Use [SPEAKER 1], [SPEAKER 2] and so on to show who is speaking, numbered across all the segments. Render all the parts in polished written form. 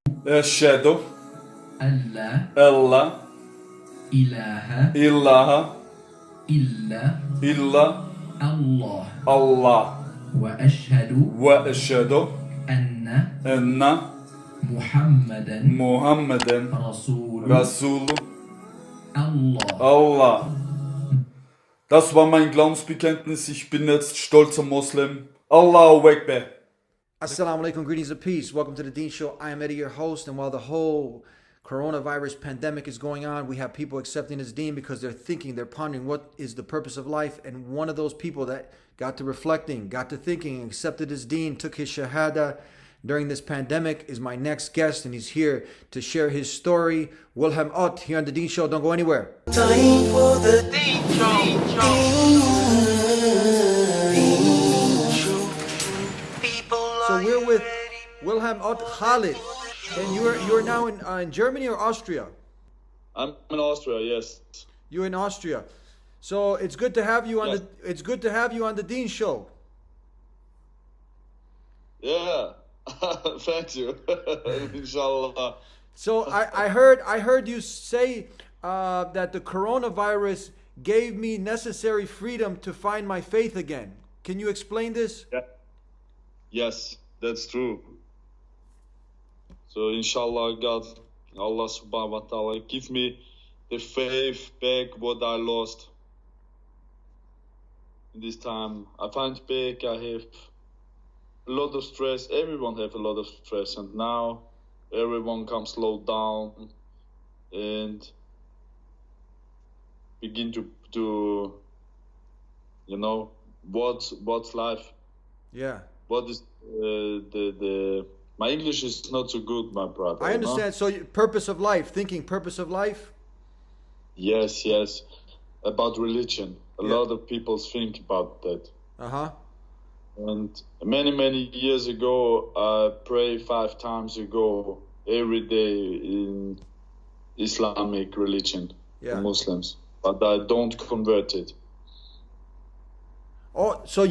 [SPEAKER 1] أشهد
[SPEAKER 2] ألا
[SPEAKER 1] ألا
[SPEAKER 2] إله
[SPEAKER 1] إله
[SPEAKER 2] إلا
[SPEAKER 1] إلا
[SPEAKER 2] الله
[SPEAKER 1] الله
[SPEAKER 2] وأشهد
[SPEAKER 1] وأشهد
[SPEAKER 2] أن
[SPEAKER 1] أن
[SPEAKER 2] محمدا
[SPEAKER 1] محمدا
[SPEAKER 2] رسول
[SPEAKER 1] رسول
[SPEAKER 2] الله.
[SPEAKER 1] Allah. Das war mein Glaubensbekenntnis. Ich bin jetzt stolzer Moslem. Allahu Akbar.
[SPEAKER 3] Assalamu alaikum, greetings of peace. Welcome to the Dean Show. I am Eddie, your host. And while the whole coronavirus pandemic is going on, we have people accepting as Dean because they're thinking, they're pondering what is the purpose of life. And one of those people that got to reflecting, got to thinking, and accepted as Dean, took his shahada during this pandemic is my next guest. And he's here to share his story. Wilhelm Ott here on the Dean Show. Don't go anywhere.
[SPEAKER 4] Time for the Dean
[SPEAKER 3] So we're with Wilhelm Ott Khalid. And you're now in Germany or Austria?
[SPEAKER 5] I'm in Austria, yes.
[SPEAKER 3] You're in Austria. So it's good to have you on
[SPEAKER 5] Yes.
[SPEAKER 3] the Dean Show.
[SPEAKER 5] Yeah. Thank you. Inshallah.
[SPEAKER 3] So I heard you say that the coronavirus gave me necessary freedom to find my faith again. Can you explain this?
[SPEAKER 5] Yeah. Yes, that's true. So inshallah, God, Allah subhanahu wa ta'ala, give me the faith back what I lost in this time. I find back, I have a lot of stress. Everyone have a lot of stress, and now everyone can slow down and begin to you know, what's life.
[SPEAKER 3] Yeah.
[SPEAKER 5] What is the my English is not so good, my brother.
[SPEAKER 3] I
[SPEAKER 5] you know?
[SPEAKER 3] understand. So purpose of life, thinking purpose of life?
[SPEAKER 5] Yes, about religion. A
[SPEAKER 3] Yeah.
[SPEAKER 5] lot of people think about that.
[SPEAKER 3] Uh-huh.
[SPEAKER 5] And many years ago, I pray 5 times ago every day in Islamic religion,
[SPEAKER 3] Yeah.
[SPEAKER 5] the Muslims, but I don't convert it.
[SPEAKER 3] Oh, so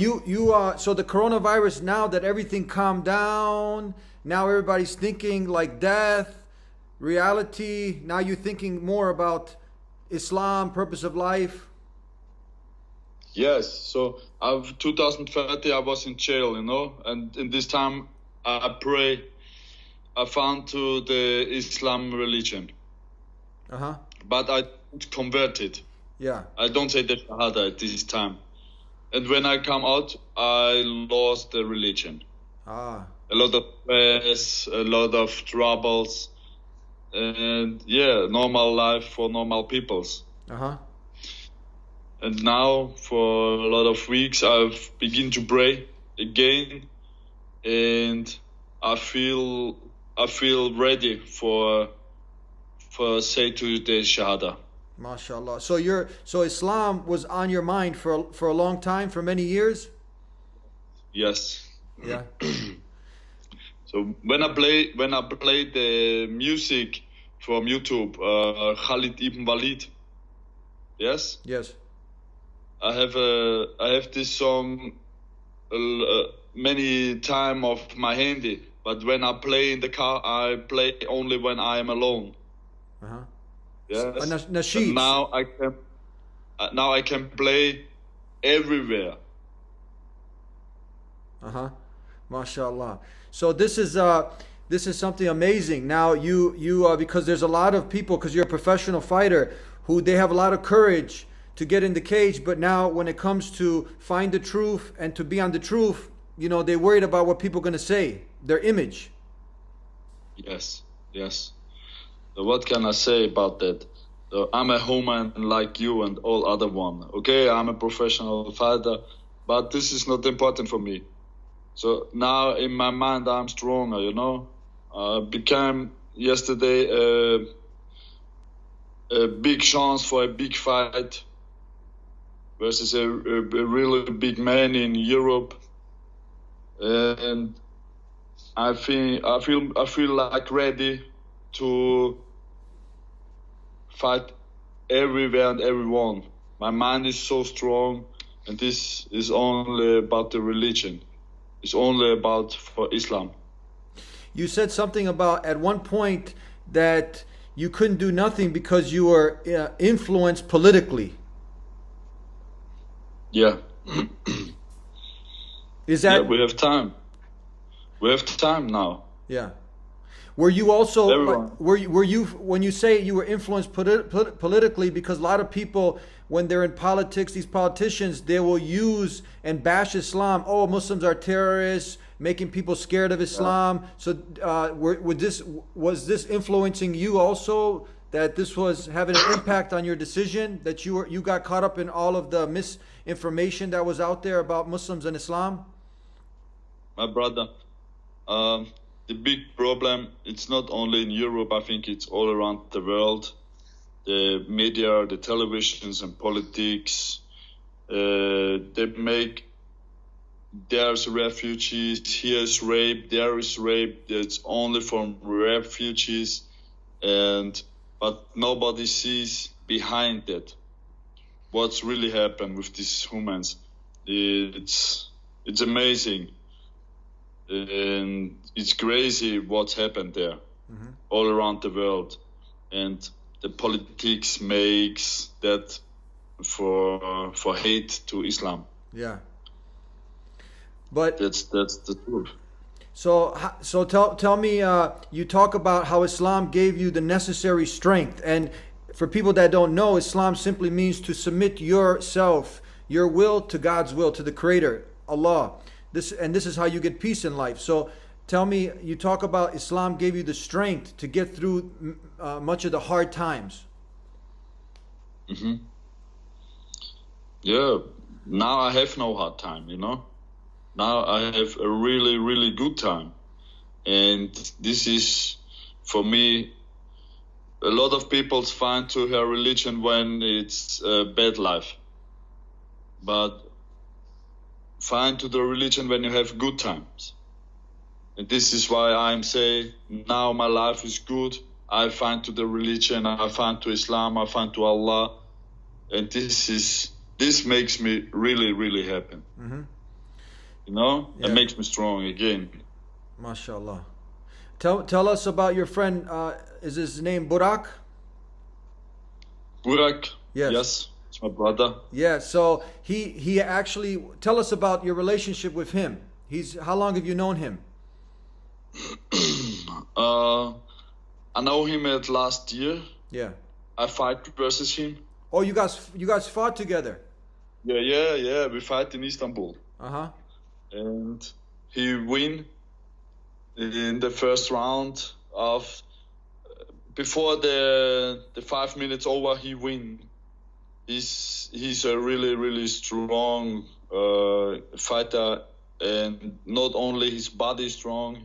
[SPEAKER 3] so the coronavirus, now that everything calmed down, now everybody's thinking like death, reality. Now you're thinking more about Islam, purpose of life.
[SPEAKER 5] Yes, so of 2030 I was in jail, you know, and in this time I pray, I found to the Islam religion,
[SPEAKER 3] Uh-huh.
[SPEAKER 5] but I don't convert it.
[SPEAKER 3] Yeah.
[SPEAKER 5] I don't say the Shahada at this time. And when I come out, I lost the religion.
[SPEAKER 3] Ah.
[SPEAKER 5] A lot of stress, a lot of troubles, and yeah, normal life for normal peoples.
[SPEAKER 3] Uh-huh.
[SPEAKER 5] And now, for a lot of weeks, I've begin to pray again, and I feel ready for say to the Shahada.
[SPEAKER 3] MashaAllah. So Islam was on your mind for a long time, for many years?
[SPEAKER 5] Yes.
[SPEAKER 3] Yeah.
[SPEAKER 5] So when I play the music from YouTube, Khalid Ibn Walid. Yes.
[SPEAKER 3] Yes.
[SPEAKER 5] I have this song many time of my handy, but when I play in the car, I play only when I am alone.
[SPEAKER 3] Uh-huh.
[SPEAKER 5] Yes.
[SPEAKER 3] Nasheed.
[SPEAKER 5] And now I can play everywhere.
[SPEAKER 3] Uh-huh. MashaAllah. So this is something amazing. Now you because there's a lot of people, because you're a professional fighter, who they have a lot of courage to get in the cage, but now when it comes to find the truth and to be on the truth, you know, they're worried about what people are going to say, their image.
[SPEAKER 5] Yes. So what can I say about that? I'm a human like you and all other one. Okay, I'm a professional fighter, but this is not important for me. So now in my mind I'm stronger, you know. I became yesterday a big chance for a big fight versus a really big man in Europe, and I feel like ready to fight everywhere and everyone. My mind is so strong, and this is only about the religion. It's only about for Islam.
[SPEAKER 3] you said something about at one point that you couldn't do nothing because you were influenced politically.
[SPEAKER 5] Yeah.
[SPEAKER 3] Is
[SPEAKER 5] Yeah,
[SPEAKER 3] that
[SPEAKER 5] we have time. We have time now.
[SPEAKER 3] yeah? Were you also
[SPEAKER 5] Everyone.
[SPEAKER 3] were you when you say you were influenced politically, because a lot of people, when they're in politics, these politicians, they will use and bash Islam. Oh, Muslims are terrorists, making people scared of Islam. So was this influencing you also, that this was having an impact on your decision, that you got caught up in all of the misinformation that was out there about Muslims and Islam?
[SPEAKER 5] My brother, the big problem, it's not only in Europe, I think it's all around the world. The media, the televisions and politics, they make, there's refugees, here's rape, there is rape, it's only from refugees, but nobody sees behind that what's really happened with these humans. It's amazing. And it's crazy what's happened there, all around the world, and the politics makes that for hate to Islam.
[SPEAKER 3] Yeah. But
[SPEAKER 5] That's the truth.
[SPEAKER 3] so tell me, you talk about how Islam gave you the necessary strength, and for people that don't know, Islam simply means to submit yourself, your will, to God's will, to the Creator, Allah. This is how you get peace in life. So tell me, you talk about Islam gave you the strength to get through much of the hard times.
[SPEAKER 5] Yeah, now I have no hard time, you know. Now I have a really, really good time. And this is, for me, a lot of people find to her religion when it's a bad life. But find to the religion when you have good times. And this is why I'm saying, now my life is good. I find to the religion, I find to Islam, I find to Allah. And this makes me really, really happy. You know,
[SPEAKER 3] Yeah.
[SPEAKER 5] it makes me strong again.
[SPEAKER 3] MashaAllah. Tell us about your friend. Is his name Burak?
[SPEAKER 5] Burak,
[SPEAKER 3] Yes.
[SPEAKER 5] it's my brother.
[SPEAKER 3] Yeah. So he actually, tell us about your relationship with him. How long have you known him?
[SPEAKER 5] I know him at last year.
[SPEAKER 3] Yeah.
[SPEAKER 5] I fight versus him.
[SPEAKER 3] Oh, you guys fought together.
[SPEAKER 5] Yeah. We fight in Istanbul.
[SPEAKER 3] Uh-huh.
[SPEAKER 5] And he win in the first round of, before the 5 minutes over, he win. He's a really, really strong fighter, and not only his body is strong,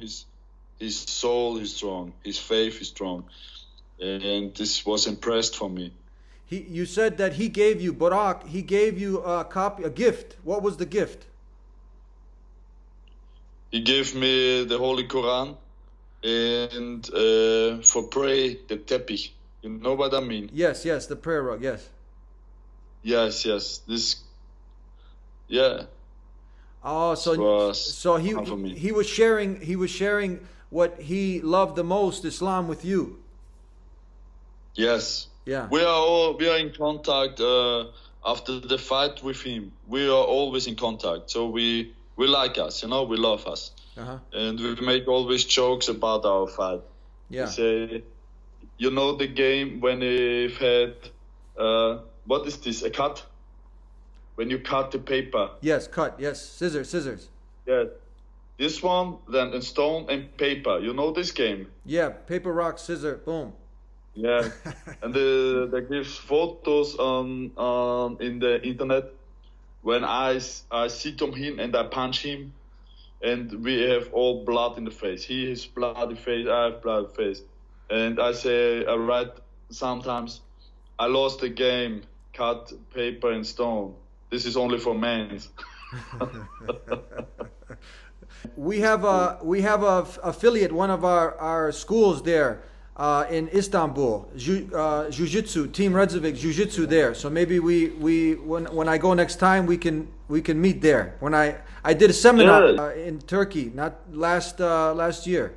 [SPEAKER 5] his soul is strong, his faith is strong, and this was impressed for me.
[SPEAKER 3] You said that Burak, he gave you a gift. What was the gift?
[SPEAKER 5] He gave me the Holy Quran and for pray the tepich. You know what I mean?
[SPEAKER 3] Yes, the prayer rug. Yes.
[SPEAKER 5] Yes. This, yeah.
[SPEAKER 3] Oh,
[SPEAKER 5] This was
[SPEAKER 3] so
[SPEAKER 5] fun for me.
[SPEAKER 3] he was sharing what he loved the most, Islam, with you.
[SPEAKER 5] Yes.
[SPEAKER 3] Yeah.
[SPEAKER 5] We are in contact after the fight with him. We are always in contact. So we like us, you know, we love us.
[SPEAKER 3] Uh-huh.
[SPEAKER 5] And we make always jokes about our fight.
[SPEAKER 3] Yeah.
[SPEAKER 5] We say, you know, the game when they've had, what is this, a cut? When you cut the paper.
[SPEAKER 3] Yes, cut. Yes, scissors.
[SPEAKER 5] Yeah. This one, then in stone and paper. You know this game?
[SPEAKER 3] Yeah, paper, rock, scissor, boom.
[SPEAKER 5] Yeah. And they give photos on in the internet. When I sit on him and I punch him, and we have all blood in the face. He has bloody face, I have bloody face. And I write sometimes, I lost the game, cut paper and stone. This is only for men.
[SPEAKER 3] We have a affiliate, one of our schools there in Istanbul, Jiu-Jitsu, Team Redzivik Jiu-Jitsu there. So maybe when I go next time, we can meet there. When I did a seminar in Turkey, not last year.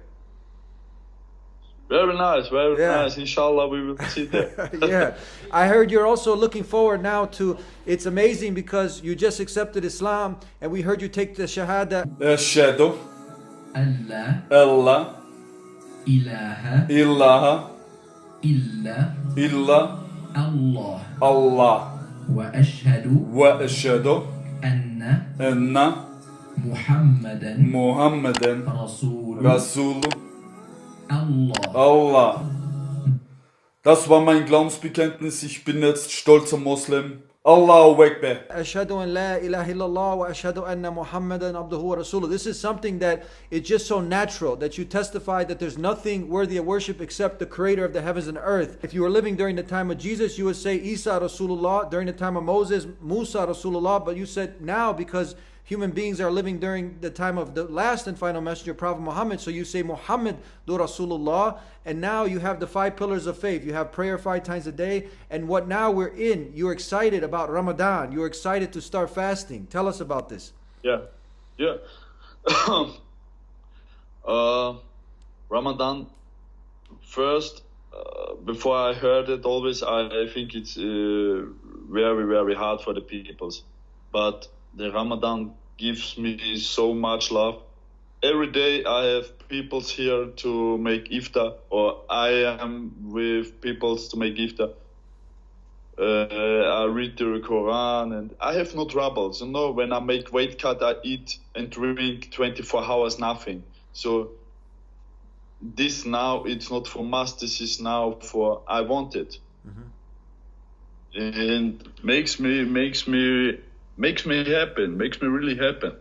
[SPEAKER 5] Very nice, very
[SPEAKER 3] Yeah.
[SPEAKER 5] nice. Inshallah, we will see that.
[SPEAKER 3] Yeah. I heard you're also looking forward now to, it's amazing because you just accepted Islam and we heard you take the Shahada.
[SPEAKER 1] Eşhedü
[SPEAKER 2] ألا
[SPEAKER 1] alla
[SPEAKER 2] إله
[SPEAKER 1] ilahe
[SPEAKER 2] إلا
[SPEAKER 1] illa
[SPEAKER 2] الله
[SPEAKER 1] Allah
[SPEAKER 2] وأشهد
[SPEAKER 1] ve eşhedü
[SPEAKER 2] أن
[SPEAKER 1] enne
[SPEAKER 2] محمدا
[SPEAKER 1] Muhammeden
[SPEAKER 2] رسول
[SPEAKER 1] Resulü
[SPEAKER 2] الله.
[SPEAKER 1] Allah. Das war mein Glaubensbekenntnis. Ich bin jetzt stolzer Moslem. Allahu Ekber.
[SPEAKER 3] Ashhadu an la ilaha illallah wa ashhadu anna Muhammadan abduhu wa rasuluh. This is something that it's just so natural that you testify that there's nothing worthy of worship except the creator of the heavens and earth. If you were living during the time of Jesus, you would say Isa Rasulullah. During the time of Moses, Musa Rasulullah. But you said now because human beings are living during the time of the last and final messenger, Prophet Muhammad. So you say Muhammad du Rasulullah. And now you have the 5 pillars of faith. You have prayer 5 times a day. And what now we're in, you're excited about Ramadan. You're excited to start fasting. Tell us about this.
[SPEAKER 5] Yeah. Ramadan, first, before I heard it always, I think it's very, very hard for the peoples. But the Ramadan gives me so much love. Every day I have peoples here to make iftar, or I am with peoples to make iftar. I read the Quran and I have no troubles. You know, when I make weight cut, I eat and drink 24 hours, nothing. So this now, it's not for must, this is now for I want it. And makes me happy, makes me really happy.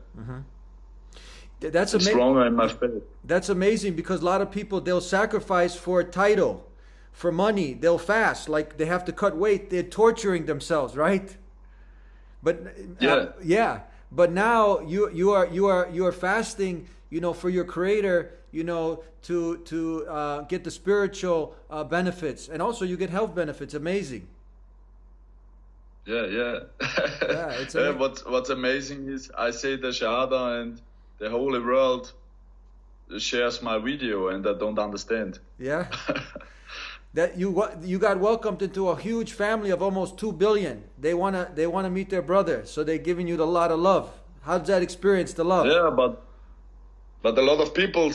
[SPEAKER 3] That's
[SPEAKER 5] It's
[SPEAKER 3] amazing.
[SPEAKER 5] stronger in my faith.
[SPEAKER 3] That's amazing because a lot of people, they'll sacrifice for a title, for money. They'll fast, like they have to cut weight. They're torturing themselves, right? But
[SPEAKER 5] Yeah.
[SPEAKER 3] But now you are fasting, you know, for your Creator, you know, to get the spiritual benefits, and also you get health benefits. Amazing.
[SPEAKER 5] Yeah.
[SPEAKER 3] Yeah, it's amazing.
[SPEAKER 5] What's amazing is I say the Shahada and the whole world shares my video and I don't understand.
[SPEAKER 3] Yeah. That you got welcomed into a huge family of almost 2 billion. They wanna meet their brother, so they're giving you a lot of love. How's that experience, the love?
[SPEAKER 5] Yeah, but a lot of people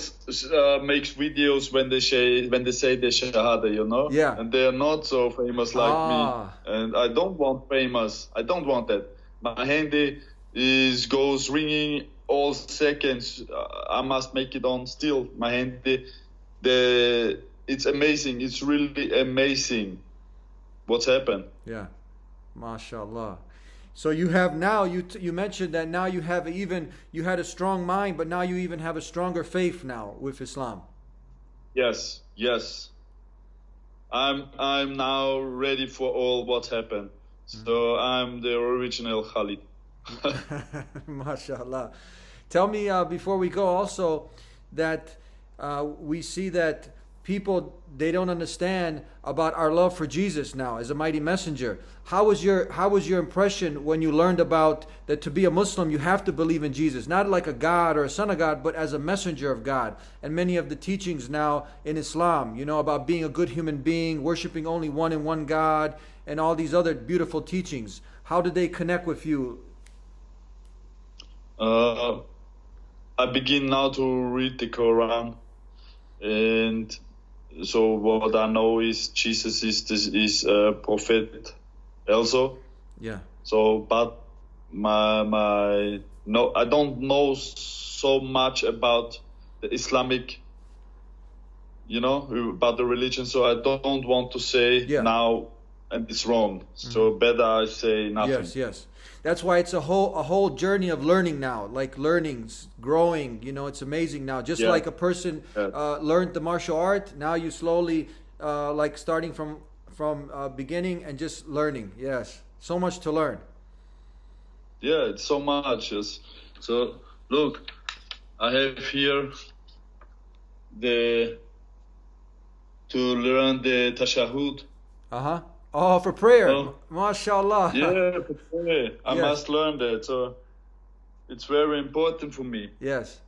[SPEAKER 5] makes videos when they say the Shahada, you know.
[SPEAKER 3] Yeah.
[SPEAKER 5] And they are not so famous like
[SPEAKER 3] Ah.
[SPEAKER 5] me, and I don't want famous. I don't want that. My handy goes ringing all seconds. I must make it on still. My handy, it's amazing. It's really amazing what's happened.
[SPEAKER 3] Yeah, mashallah. So you have now, you mentioned that now you had a strong mind, but now you even have a stronger faith now with Islam.
[SPEAKER 5] Yes. I'm now ready for all what's happened. So I'm the original Khalid.
[SPEAKER 3] Mashallah. Tell me before we go also that we see that people, they don't understand about our love for Jesus now as a mighty messenger. How was your impression when you learned about that to be a Muslim you have to believe in Jesus, not like a God or a son of God, but as a messenger of God? And many of the teachings now in Islam, you know, about being a good human being, worshiping only one and one God, and all these other beautiful teachings. How did they connect with you?
[SPEAKER 5] I begin now to read the Quran, and so what I know is Jesus is a prophet also.
[SPEAKER 3] Yeah.
[SPEAKER 5] So, but I don't know so much about the Islamic, you know, about the religion. So I don't want to say now, and it's wrong. So better I say nothing.
[SPEAKER 3] Yes. That's why it's a whole journey of learning now, like learnings, growing. You know, it's amazing now. Just like a person learned the martial art, now you slowly like starting from beginning and just learning. Yes, so much to learn.
[SPEAKER 5] Yeah, it's so much. Yes. So look, I have here to learn the tashahhud.
[SPEAKER 3] Oh, for prayer.
[SPEAKER 5] Oh.
[SPEAKER 3] MashaAllah.
[SPEAKER 5] Yeah, for prayer. I
[SPEAKER 3] Yes.
[SPEAKER 5] must learn that. So it's very important for me.
[SPEAKER 3] Yes.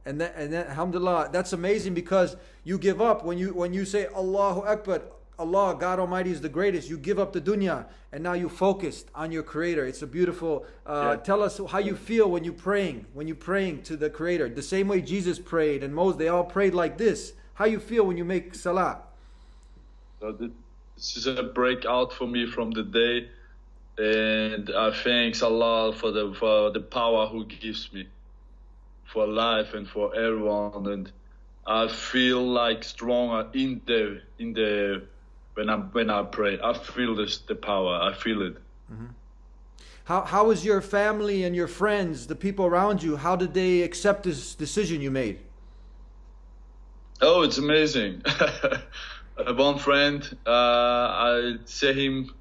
[SPEAKER 3] And that, alhamdulillah, that's amazing because you give up when you say Allahu Akbar, Allah, God Almighty is the greatest. You give up the dunya and now you focused on your Creator. It's a beautiful. Tell us how you feel when you praying to the Creator. The same way Jesus prayed and Moses, they all prayed like this. How you feel when you make salah?
[SPEAKER 5] So this is a breakout for me from the day, and I thanks Allah for the power who gives me for life and for everyone, and I feel like stronger in the when I pray. I feel the power. I feel it.
[SPEAKER 3] How was your family and your friends, the people around you? How did they accept this decision you made?
[SPEAKER 5] Oh, it's amazing. One friend, I see him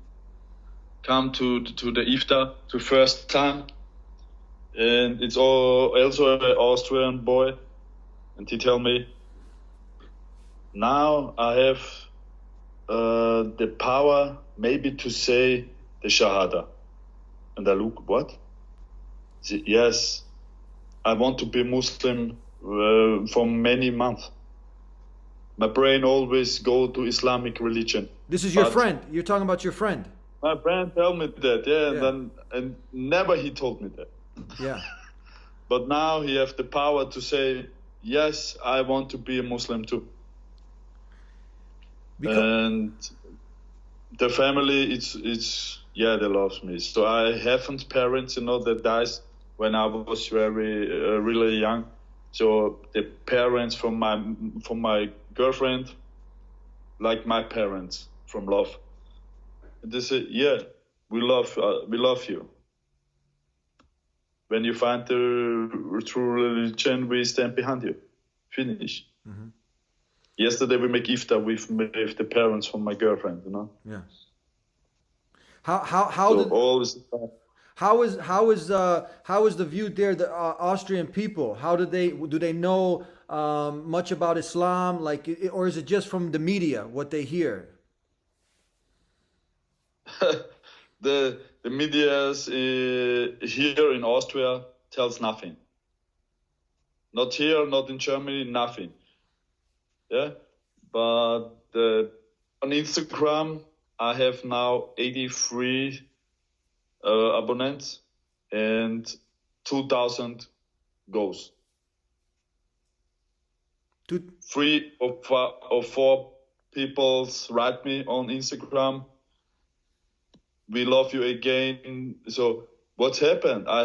[SPEAKER 5] come to the iftar to first time, and it's also an Austrian boy, and he tell me, now I have the power maybe to say the Shahada. And I look, what? Yes, I want to be Muslim for many months. My brain always go to Islamic religion.
[SPEAKER 3] This is your friend. You're talking about your friend.
[SPEAKER 5] My friend told me that, and never he told me that.
[SPEAKER 3] Yeah.
[SPEAKER 5] But now he have the power to say, yes, I want to be a Muslim too. And the family, it's they love me. So I haven't parents, that dies when I was very really young. So the parents from my girlfriend, like my parents from love. And they say, we love you. When you find the true religion, we stand behind you. Finish. Mm-hmm. Yesterday we make iftar with the parents from my girlfriend.
[SPEAKER 3] Yeah. How is the view there? The Austrian people. How do they know much about Islam? Or is it just from the media what they hear?
[SPEAKER 5] The media's here in Austria tells nothing. Not here, not in Germany, nothing. Yeah, but on Instagram I have now 83 abonnents and 2,000 goes. 3 or 4 people write me on Instagram. We love you again. So what's happened? I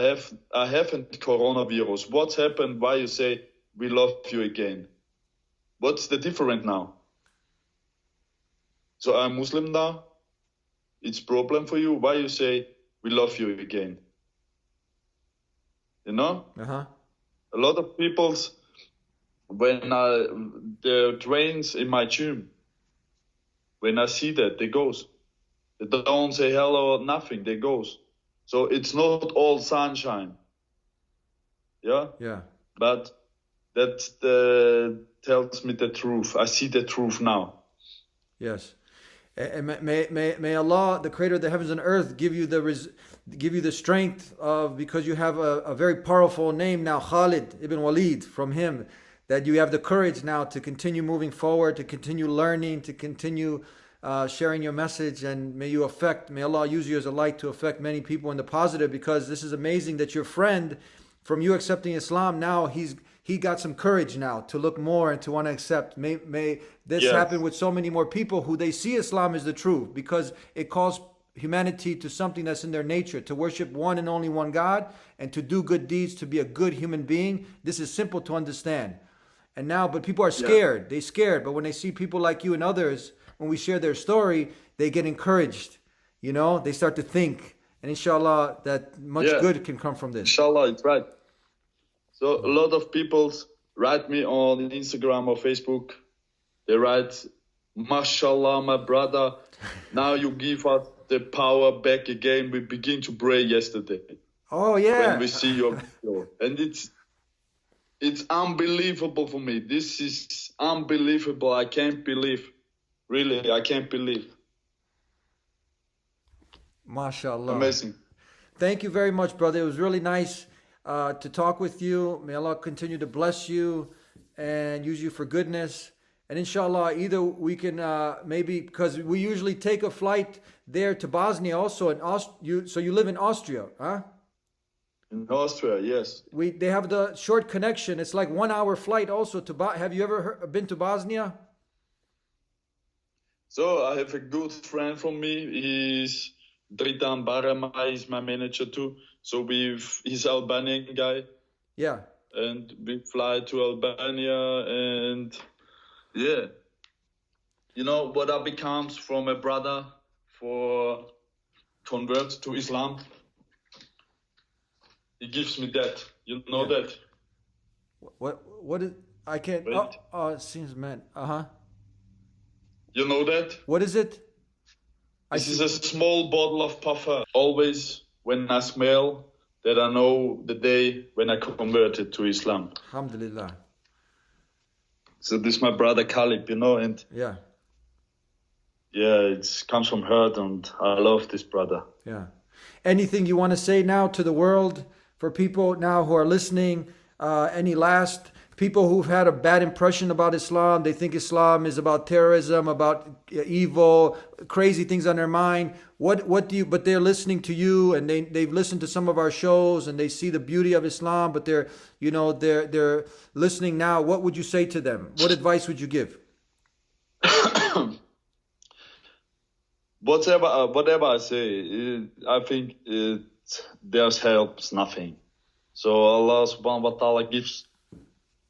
[SPEAKER 5] haven't coronavirus. What's happened? Why you say we love you again? What's the difference now? So I'm Muslim now. It's problem for you. Why you say we love you again?
[SPEAKER 3] Uh-huh.
[SPEAKER 5] A lot of people's when the trains in my gym, when I see that they goes. They don't say hello or nothing, they goes. So it's not all sunshine. Yeah?
[SPEAKER 3] Yeah.
[SPEAKER 5] But that tells me the truth. I see the truth now.
[SPEAKER 3] Yes. And may Allah, the creator of the heavens and earth, give you the strength of, because you have a very powerful name now, Khalid ibn Walid, from him, that you have the courage now to continue moving forward, to continue learning, to continue sharing your message, and may Allah use you as a light to affect many people in the positive, because this is amazing that your friend, from you accepting Islam, now he got some courage now to look more and to want to accept. May this happen with so many more people who they see Islam as the truth, because it calls humanity to something that's in their nature, to worship one and only one God, and to do good deeds, to be a good human being. This is simple to understand. And now, but people are scared. They're scared. But when they see people like you and others, when we share their story, they get encouraged. They start to think. And inshallah, that much good can come from this.
[SPEAKER 5] Inshallah, it's right. So a lot of people write me on Instagram or Facebook. They write, "Mashallah, my brother, now you give us the power back again. We begin to pray yesterday."
[SPEAKER 3] Oh, yeah.
[SPEAKER 5] When we see your video. And it's unbelievable for me. This is unbelievable. I can't believe. Really, I can't believe.
[SPEAKER 3] MashaAllah.
[SPEAKER 5] Amazing.
[SPEAKER 3] Thank you very much, brother. It was really nice to talk with you. May Allah continue to bless you and use you for goodness. And inshallah, either we can maybe, because we usually take a flight there to Bosnia also. So you live in Austria, huh?
[SPEAKER 5] In Austria, yes.
[SPEAKER 3] They have the short connection. It's like 1 hour flight also to Have you ever been to Bosnia?
[SPEAKER 5] So I have a good friend from me. He's Dritan Barama. He's my manager too. So he's Albanian guy.
[SPEAKER 3] Yeah.
[SPEAKER 5] And we fly to Albania, and yeah, you know what I becomes from a brother for convert to Islam. He gives me that. You know that.
[SPEAKER 3] What is? I can't.
[SPEAKER 5] Wait.
[SPEAKER 3] It seems man.
[SPEAKER 5] You know that?
[SPEAKER 3] What is it?
[SPEAKER 5] This is a small bottle of parfum. Always when I smell that, I know the day when I converted to Islam.
[SPEAKER 3] Alhamdulillah.
[SPEAKER 5] So this is my brother Khalid, you know, and
[SPEAKER 3] Yeah.
[SPEAKER 5] it comes from heart, and I love this brother.
[SPEAKER 3] Yeah. Anything you want to say now to the world for people now who are listening? Any last people who've had a bad impression about Islam? They think Islam is about terrorism, about evil, crazy things on their mind. What do you? But they're listening to you, and they've listened to some of our shows, and they see the beauty of Islam. But they're listening now. What would you say to them? What advice would you give?
[SPEAKER 5] Whatever I say, I think there's helps nothing. So Allah subhanahu wa ta'ala gives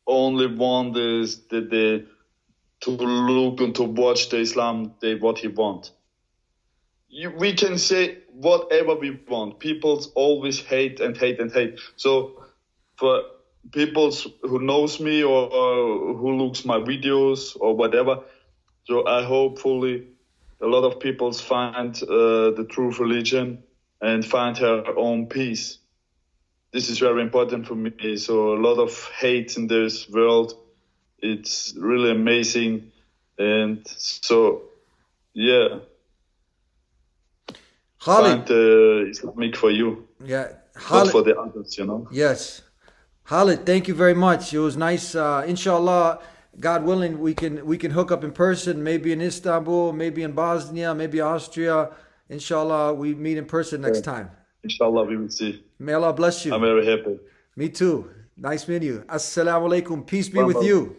[SPEAKER 5] only one is to look and to watch the Islam what he want. We can say whatever we want. People always hate and hate and hate. So for people who knows me or who looks my videos or whatever, so I hopefully a lot of people find the true religion and find her own peace. This is very important for me. So a lot of hate in this world. It's really amazing. And so, yeah.
[SPEAKER 3] Khalid.
[SPEAKER 5] Find Islamic for you.
[SPEAKER 3] Yeah.
[SPEAKER 5] Not
[SPEAKER 3] Khalid.
[SPEAKER 5] for the others, you know.
[SPEAKER 3] Yes. Khalid, thank you very much. It was nice. Inshallah, God willing, we can hook up in person, maybe in Istanbul, maybe in Bosnia, maybe Austria. Inshallah, we meet in person next time.
[SPEAKER 5] Inshallah, we will see.
[SPEAKER 3] May Allah bless you.
[SPEAKER 5] I'm very happy.
[SPEAKER 3] Me too. Nice meeting you. Assalamu alaikum. Peace be with
[SPEAKER 5] Bye-bye.
[SPEAKER 3] you.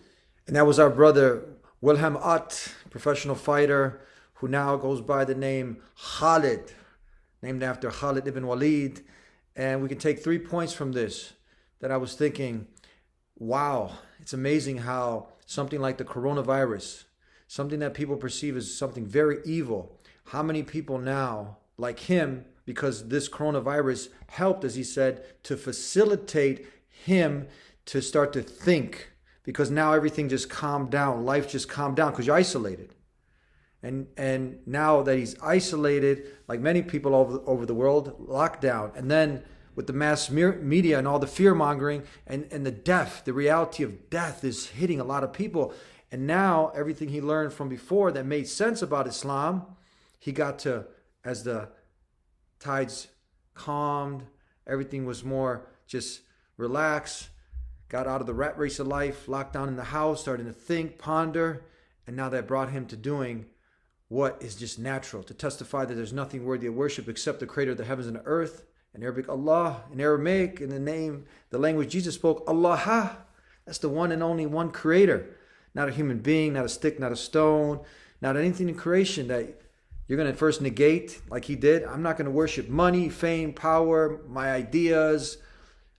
[SPEAKER 3] And that was our brother Wilhelm Att, professional fighter, who now goes by the name Khalid, named after Khalid ibn Walid. And we can take 3 points from this that I was thinking, wow, it's amazing how something like the coronavirus, something that people perceive as something very evil, how many people now, like him, because this coronavirus helped, as he said, to facilitate him to start to think, because now everything just calmed down. Life just calmed down because you're isolated. And now that he's isolated, like many people over the world, lockdown, and then with the mass media and all the fear mongering and the death, the reality of death is hitting a lot of people. And now everything he learned from before that made sense about Islam, he got to, as the tides calmed, everything was more just relaxed, got out of the rat race of life, locked down in the house, starting to think, ponder, and now that brought him to doing what is just natural, to testify that there's nothing worthy of worship except the creator of the heavens and the earth. In Arabic, Allah. In Aramaic, in the language Jesus spoke, Allah. That's the one and only one creator. Not a human being, not a stick, not a stone, not anything in creation that you're going to first negate like he did. I'm not going to worship money, fame, power, my ideas.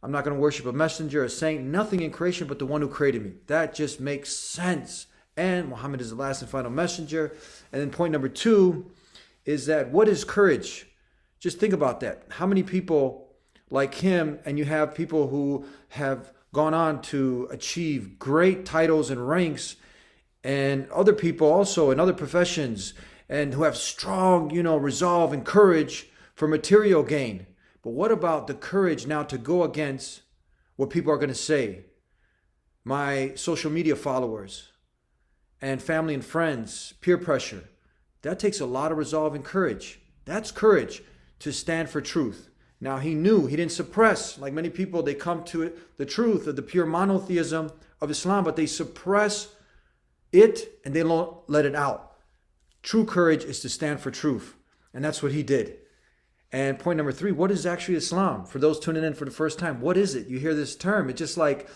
[SPEAKER 3] I'm not going to worship a messenger, a saint, nothing in creation but the one who created me. That just makes sense. And Muhammad is the last and final messenger. And then point number 2 is that what is courage? Just think about that. How many people like him, and you have people who have gone on to achieve great titles and ranks, and other people also in other professions, and who have strong, resolve and courage for material gain. But what about the courage now to go against what people are going to say? My social media followers and family and friends, peer pressure. That takes a lot of resolve and courage. That's courage to stand for truth Now he knew, he didn't suppress. Like many people, they come to it, the truth of the pure monotheism of Islam, but they suppress it and they don't let it out. True courage is to stand for truth. And that's what he did. And point number 3, what is actually Islam? For those tuning in for the first time, what is it? You hear this term, it's just like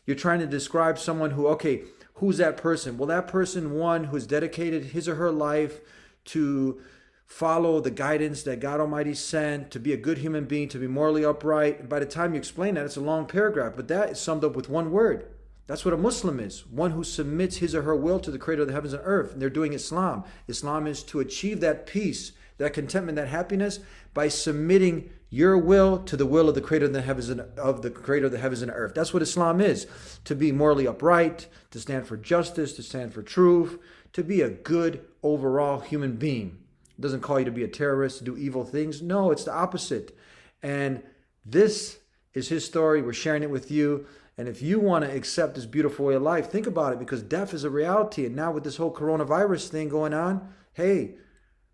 [SPEAKER 3] you're trying to describe someone who, okay, who's that person? Well, that person, one, who's dedicated his or her life to follow the guidance that God Almighty sent, to be a good human being, to be morally upright. And by the time you explain that, it's a long paragraph, but that is summed up with one word. That's what a Muslim is, one who submits his or her will to the Creator of the heavens and earth. And they're doing Islam. Islam is to achieve that peace, that contentment, that happiness by submitting your will to the will of the Creator of the heavens and earth. That's what Islam is. To be morally upright, to stand for justice, to stand for truth, to be a good overall human being. It doesn't call you to be a terrorist, to do evil things. No, it's the opposite. And this is his story. We're sharing it with you. And if you want to accept this beautiful way of life, think about it, because death is a reality. And now with this whole coronavirus thing going on, hey,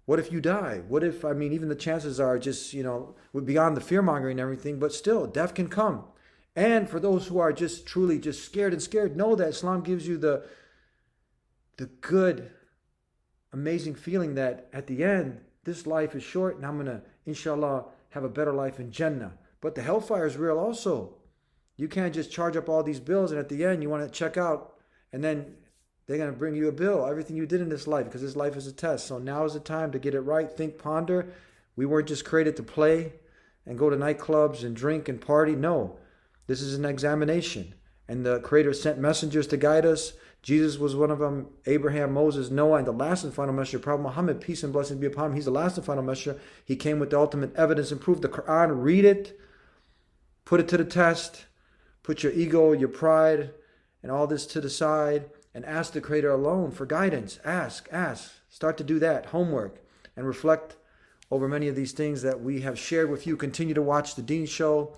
[SPEAKER 3] what if you die? What if, even the chances are just, beyond the fear-mongering and everything, but still, death can come. And for those who are just truly just scared, know that Islam gives you the good, amazing feeling that at the end, this life is short and I'm going to, inshallah, have a better life in Jannah. But the hellfire is real also. You can't just charge up all these bills and at the end you want to check out and then they're going to bring you a bill, everything you did in this life, because this life is a test. So now is the time to get it right, think, ponder. We weren't just created to play and go to nightclubs and drink and party. No, this is an examination. And the Creator sent messengers to guide us. Jesus was one of them, Abraham, Moses, Noah, and the last and final messenger, Prophet Muhammad, peace and blessings be upon him. He's the last and final messenger. He came with the ultimate evidence and proof. The Quran, read it, put it to the test, put your ego, your pride, and all this to the side, and ask the Creator alone for guidance. Ask. Start to do that, homework, and reflect over many of these things that we have shared with you. Continue to watch The Deen Show.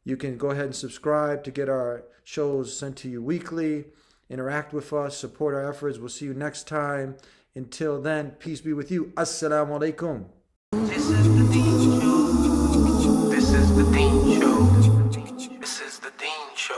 [SPEAKER 3] You can go ahead and subscribe to get our shows sent to you weekly. Interact with us, support our efforts. We'll see you next time. Until then, peace be with you. Assalamu alaikum.
[SPEAKER 4] This is the Deen Show. This is the Deen Show.